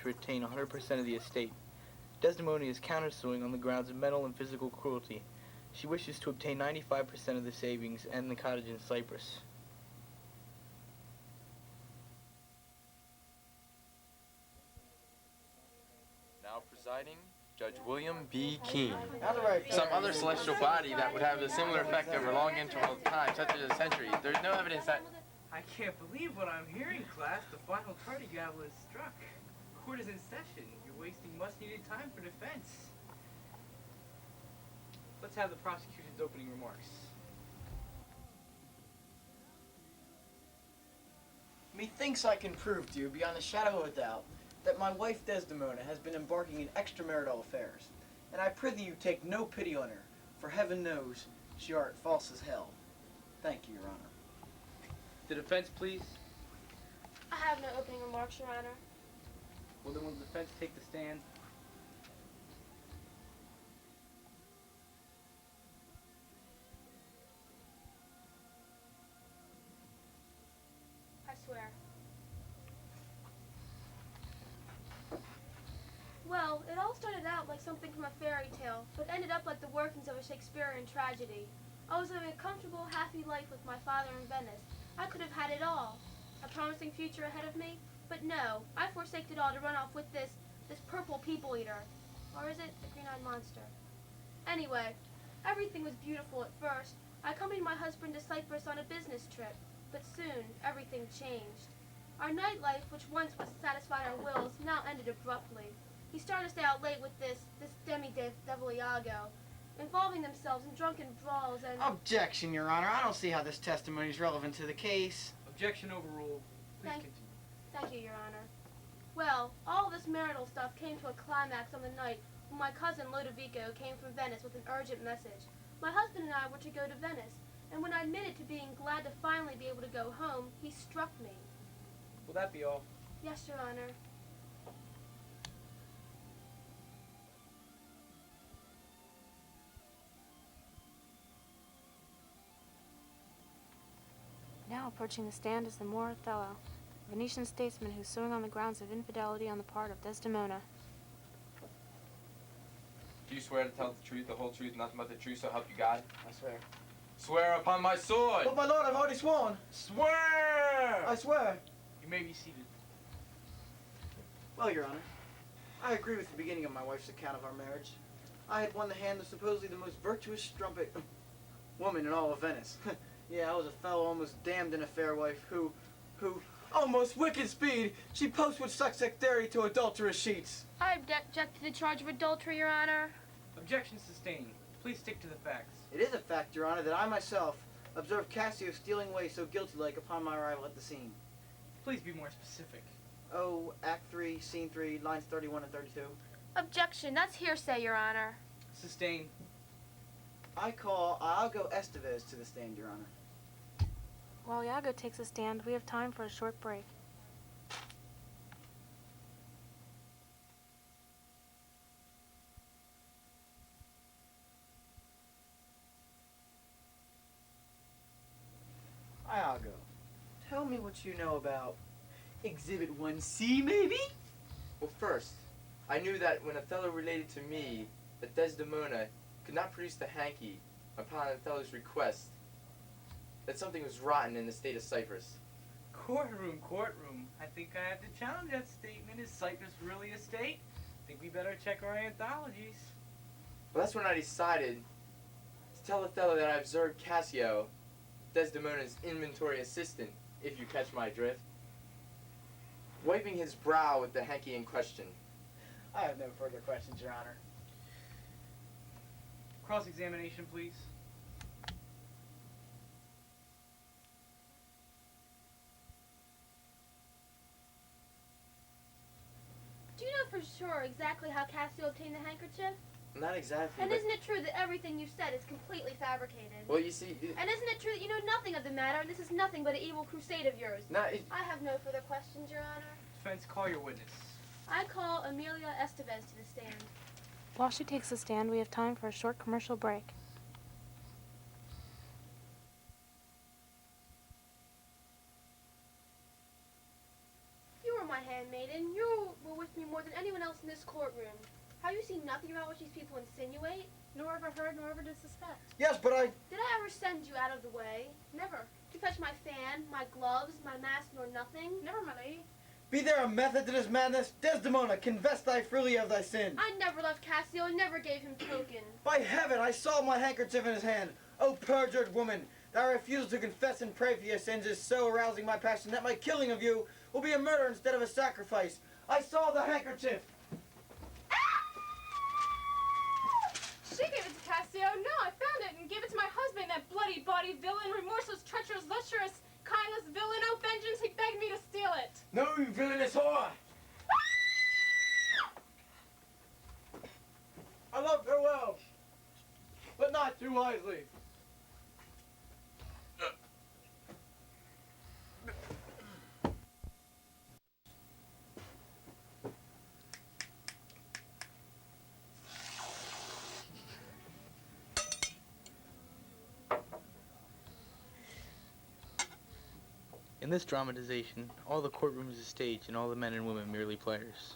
to retain 100% of the estate. Desdemona is countersuing on the grounds of mental and physical cruelty. She wishes to obtain 95% of the savings and the cottage in Cyprus. Now presiding, Judge William B. Keene. Some other celestial body that would have a similar effect over long intervals of time, such as a century. There's no evidence that... I can't believe what I'm hearing, class. The final tardy gavel is struck. Court is in session. You're wasting much-needed time for defense. Let's have the prosecution's opening remarks. Methinks I can prove to you, beyond a shadow of a doubt, that my wife Desdemona has been embarking in extramarital affairs, and I prithee you take no pity on her, for heaven knows she art false as hell. Thank you, Your Honor. The defense, please. I have no opening remarks, Your Honor. Will then will the defense take the stand? I swear. Well, it all started out like something from a fairy tale, but ended up like the workings of a Shakespearean tragedy. I was living a comfortable, happy life with my father in Venice. I could have had it all. A promising future ahead of me, but no, I forsaked it all to run off with this purple people eater. Or is it the green-eyed monster? Anyway, everything was beautiful at first. I accompanied my husband to Cyprus on a business trip, but soon everything changed. Our nightlife, which once was satisfied our wills, now ended abruptly. He started to stay out late with this demi-deviliago, involving themselves in drunken brawls and... Objection, Your Honor. I don't see how this testimony is relevant to the case. Objection overruled. Please continue. Thank you, Your Honor. Well, all this marital stuff came to a climax on the night when my cousin Lodovico came from Venice with an urgent message. My husband and I were to go to Venice, and when I admitted to being glad to finally be able to go home, he struck me. Will that be all? Yes, Your Honor. Now approaching the stand is the Moor Othello, a Venetian statesman who's suing on the grounds of infidelity on the part of Desdemona. Do you swear to tell the truth, the whole truth, nothing but the truth, so help you God? I swear. Swear upon my sword! But my lord, I've already sworn. Swear! I swear. You may be seated. Well, Your Honor, I agree with the beginning of my wife's account of our marriage. I had won the hand of supposedly the most virtuous strumpet woman in all of Venice. Yeah, I was a fellow almost damned in a fair wife who, almost wicked speed, she posts with such dexterity to adulterous sheets. I object to the charge of adultery, Your Honor. Objection sustained. Please stick to the facts. It is a fact, Your Honor, that I myself observed Cassio stealing away so guilty-like upon my arrival at the scene. Please be more specific. Oh, Act 3, Scene 3, lines 31 and 32. Objection. That's hearsay, Your Honor. Sustained. I call Iago Estevez to the stand, Your Honor. While Iago takes a stand, we have time for a short break. Iago, tell me what you know about Exhibit 1C, maybe? Well, first, I knew that when Othello related to me that Desdemona could not produce the hanky upon Othello's request, that something was rotten in the state of Cyprus. Courtroom. I think I have to challenge that statement. Is Cyprus really a state? I think we better check our anthologies. Well, that's when I decided to tell Othello that I observed Cassio, Desdemona's inventory assistant, if you catch my drift, wiping his brow with the hanky in question. I have no further questions, Your Honor. Cross-examination, please. Do you know for sure exactly how Cassio obtained the handkerchief? Not exactly, And but... isn't it true that everything you said is completely fabricated? Well, you see... And isn't it true that you know nothing of the matter, and this is nothing but an evil crusade of yours? I have no further questions, Your Honor. Defense, call your witness. I call Amelia Estevez to the stand. While she takes a stand, we have time for a short commercial break. You were my handmaiden. You were with me more this courtroom. Have you seen nothing about what these people insinuate? Nor ever heard, nor ever did suspect. Yes, but I... Did I ever send you out of the way? Never. To fetch my fan, my gloves, my mask, nor nothing? Never, my lady. Be there a method to this madness? Desdemona, confess thy freely of thy sin. I never left Cassio and never gave him token. By heaven, I saw my handkerchief in his hand. O perjured woman, thy refusal to confess and pray for your sins is so arousing my passion that my killing of you will be a murder instead of a sacrifice. I saw the handkerchief. She gave it to Cassio. No, I found it and gave it to my husband, that bloody body villain, remorseless, treacherous, lecherous, kindless villain. Oh, vengeance, he begged me to steal it. No, you villainous whore! I loved her well, but not too wisely. In this dramatization, all the courtroom is a stage and all the men and women merely players.